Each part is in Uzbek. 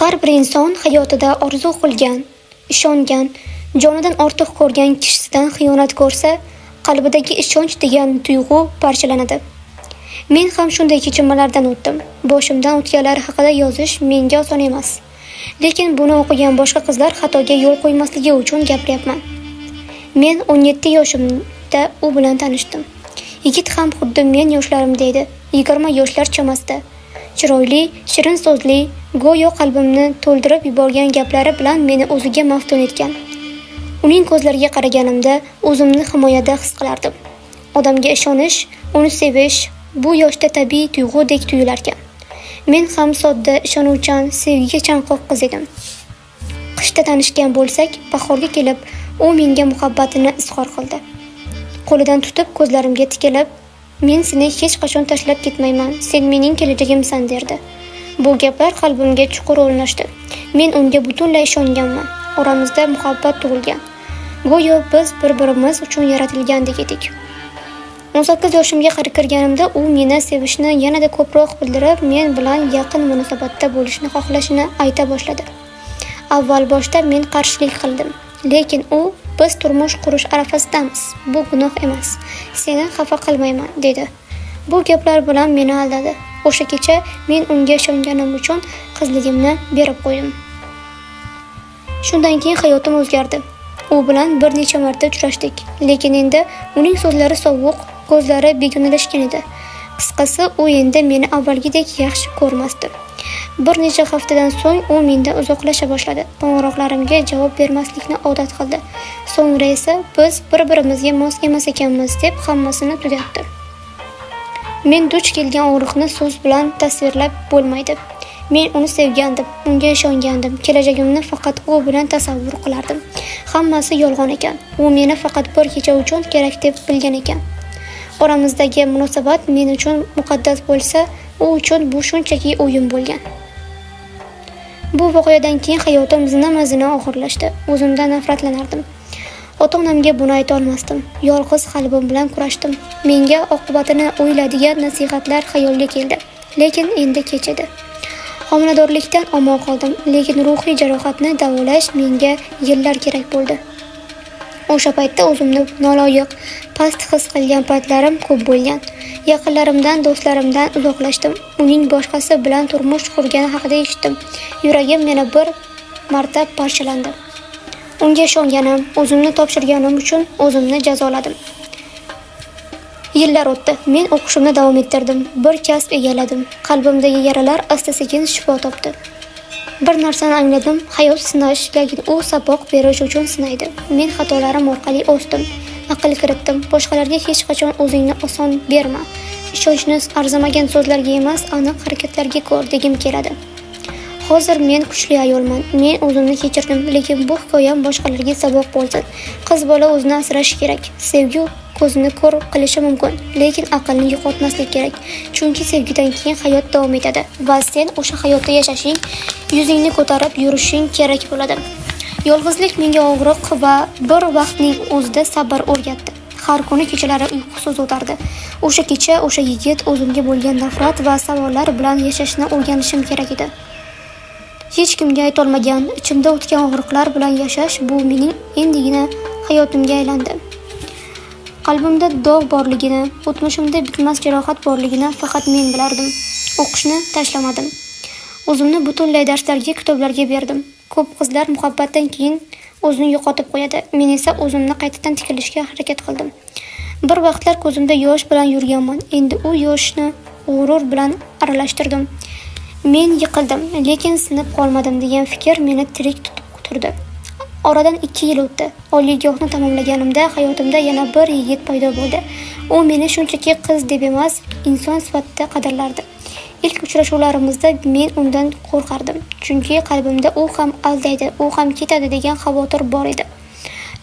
Har bir inson hayotida orzu qilgan, ishongan, jonidan ortiq ko'rgan kishisidan xiyonat ko'rsa, qalbidagi ishonch degan tuyg'u parchalanadi. Men ham shunday kechinmalardan o'tdim. Boshimdan o'tganlar haqida yozish menga oson emas. Lekin buni o'qigan boshqa qizlar xatoga yo'l qo'ymasligi uchun gapiryapman. Men 17 yoshimda u bilan tanishdim. Yigit ham xuddi men yoshlarimda edi, 20 yoshlar chamasida. Chiroyli, shirin so'zli, go'yo qalbimni to'ldirib yuborgan gaplari bilan meni o'ziga maftun etgan. Uning ko'zlariga qaraganimda o'zimni himoyada his qilardim. Odamga ishonish, uni sevish bu yoshda tabiiy tuyg'udek tuyularkan. Men ham sodda, ishonuvchan, sevgiga chanqoq qiz edim. Qishda tanishgan bo'lsak, bahorga kelib, u menga muhabbatini izhor qildi. Qo'lidan tutib, ko'zlarimga tikilib, "Men seni hech qachon tashlab ketmayman, sen mening kelajagimsan" derdi. Bu gaplar qalbimga chuqur o'rnashdi. Men unga butunlay ishonganman. Oramizda muhabbat tug'ilgan. Go'yo biz bir-birimiz uchun yaratilgandek edik. 18 yoshimga kirganimda u meni sevishni yanada ko'proq bildirib, men bilan yaqin munosabatda bo'lishni xohlashini ayta boshladi. Avval boshda men qarshilik qildim, lekin u "Biz turmush qurish arafasidamiz. Bu gunoh emas. Seni xafa qilmayman" dedi. Bu gaplar bilan meni aldadi. O'sha kecha men unga ishonganim uchun qizligimni berib qo'ydim. Shundan keyin hayotim o'zgardi. U bilan bir necha marta uchrashdik, lekin endi uning so'zlari sovuq, ko'zlari begonalashgan edi. Qisqasi, u endi meni avvalgidek yaxshi ko'rmasdi. Bir necha haftadan so'ng u mendan uzoqlasha boshladi. Qo'ng'iroqlarimga javob bermaslikni odat qildi. So'ngra esa biz bir-birimizga mos emas ekanmiz deb hammasini tugatdi. Men duch kelgan og'riqni so'z bilan tasvirlab bo'lmaydi. Men uni sevgandim, unga ishongandim. Kelajagimni faqat u bilan tasavvur qilardim. Hammasi yolg'on ekan. U meni faqat bir kecha uchun kerak deb bilgan ekan. Oramizdagi munosabat men uchun muqaddas bo'lsa, u uchun bu shunchaki o'yin bo'lgan. Bu voqeadan keyin hayotim zina-mazina og'irlashdi. O'zimdan nafratlanardim. Ota-onamga buni ayta olmasdim. Yolg'iz qalbim bilan kurashdim. Menga oqibatini o'yladigan nasihatlar xayolga keldi. Lekin endi kech edi. Homiladorlikdan omon qoldim, lekin ruhiy jarohatni davolash menga yillar kerak bo'ldi. O'sha paytda o'zimni noloyiq, past his qilgan paytlarim ko'p bo'lgan. Yaqinlarimdan, do'stlarimdan uzoqlashdim. Uning boshqasi bilan turmush qurgani haqida eshitdim. Yuragim yana bir marta parchalandi. Unga ishonganim, o'zimni topshirganim uchun o'zimni jazoladim. Yillar o'tdi. Men o'qishimni davom ettirdim. Bir kasb egalladim. Qalbimdagi yaralar asta-sekin shifo topdi. Bir narsani angladim, hayot sinash, lekin u saboq berish uchun sinaydi. Men xatolarim orqali o'sdim, aql kiritdim. Boshqalarga hech qachon o'zingni oson berma. Ishonchni arzimagan so'zlarga emas, aniq harakatlarga ko'r degim keladi. Hozir men kuchli ayolman. Men o'zimni kechirdim, lekin bu hikoyam boshqalarga saboq bo'lsin. Qiz bola o'zini asrashi kerak. Sevgi ko'zni ko'r qilishi mumkin, lekin aqlni yo'qotmaslik kerak. Chunki sevgidan keyin hayot davom etadi va sen o'sha hayotda yashashing, yuzingni ko'tarib yurishing kerak bo'ladi. Yolg'izlik menga og'riq va bir vaqtning o'zida sabr o'rgatdi. Har kuni kechalari uyqusiz o'tardi. O'sha kecha o'sha yigit o'zimga bo'lgan nafrat va savollar bilan yashashni o'rganishim kerak edi. Hech kimga aytolmagan, ichimda o'tgan og'riqlar bilan yashash bu mening endigina hayotimga aylandi. Qalbimda dog' borligini, o'tmishimda bitmas jarohat borligini faqat men bilardim. O'qishni tashlamadim. O'zimni butunlay darslarga, kitoblarga berdim. Ko'p qizlar muhabbatdan keyin o'zini yo'qotib qo'yadi. Men esa o'zimni qaytadan tiklashga harakat qildim. Bir vaqtlar ko'zimda yosh bilan yurganman. Endi u yoshni g'urur bilan aralashtirdim. Men yiqildim, lekin sinib qolmadim degan fikr meni tirik tutib turdi. Oradan 2 yil o'tdi. Oliygohni tamomlaganimda hayotimda yana bir yigit paydo bo'ldi. U meni shunchaki qiz deb emas, inson sifatida qadrlardi. Ilk uchrashuvlarimizda men undan qo'rqardim, chunki qalbimda u ham aldaydi, u ham ketadi degan xavotir bor edi.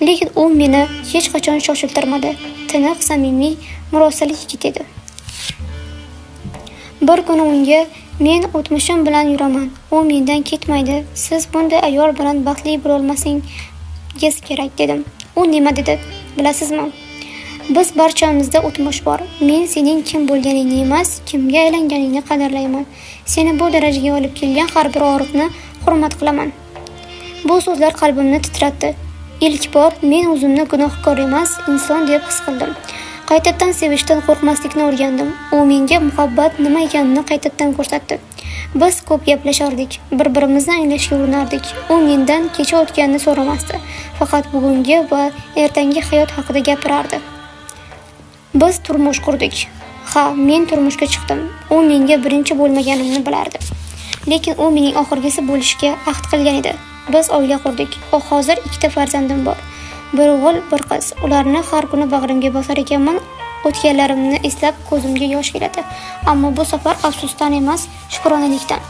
Lekin u meni hech qachon shoshiltirmadi. Tiniq, samimiy, murosali yigit edi. Bir kuni unga "Men o'tmishim bilan yuraman. U mendan ketmaydi. Siz bunday ayol bilan baxtli bo'lolmasingiz kerak" dedim. U nima dedi? Bilasizmi? Biz barchamizda o'tmish bor. Men sening kim bo'lganingni emas, kimga aylanganingni qadrlayman. Seni bu darajaga olib kelgan har bir og'riqni hurmat qilaman. Bu so'zlar qalbimni titratdi. Ilk bor men o'zimni gunohkor emas, inson deb his qildim. Qaytadan sevishdan qo'rqmaslikni o'rgandim. U menga muhabbat nima ekanini qaytadan ko'rsatdi. Biz ko'p gaplashardik, bir-birimizni anglashga urinardik. U mendan kecha o'tganini so'ramasdi, faqat bugungi va ertangi hayot haqida gapirardi. Biz turmush qurdik. Ha, men turmushga chiqdim. U menga birinchi bo'lmaganimni bilardi. Lekin u mening oxirgisi bo'lishga ahd qilgan edi. Biz oila qurdik. Hozir 2 farzandim bor. Bir o'g'il, bir qiz. Ularni har kuni bag'rimga bosar ekanman. O'tganlarimni eslab ko'zimga yosh keladi. Ammo bu safar afsusdan emas, shukronalikdan.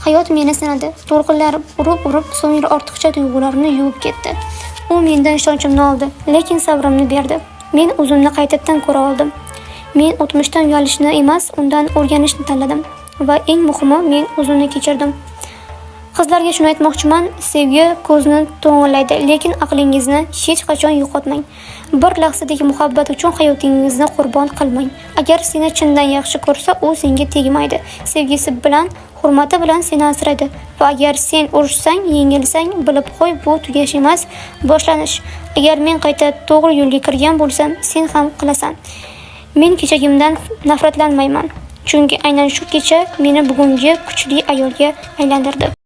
Hayot meni sinadi. To'lqinlar urib, so'ngra ortiqcha tuyg'ularimni yuvib ketdi. U mendan ishonchimni oldi, lekin sabrimni berdi. Men o'zimni qaytadan ko'ra oldim. Men o'tmishdan uyalishni emas, undan o'rganishni tanladim va eng muhimi men o'zimni kechirdim. Qizlarga shuni aytmoqchiman, sevgi ko'zni to'ng'illaydi, lekin aqlingizni hech qachon yo'qotmang. Bir lahzadagi muhabbat uchun hayotingizni qurbon qilmang. Agar seni chindan yaxshi ko'rsa, u senga tegmaydi. Sevgisi bilan, hurmati bilan seni asraydi. Va agar sen urushsang, yengilsang, bilib qo'y, bu tugash emas, boshlanish. Agar men qayta to'g'ri yo'lga kirgan bo'lsam, sen ham qilasan. Men kechagimdan nafratlanmayman. Chunki aynan shu kecha meni bugungi kuchli ayolga aylantirdi.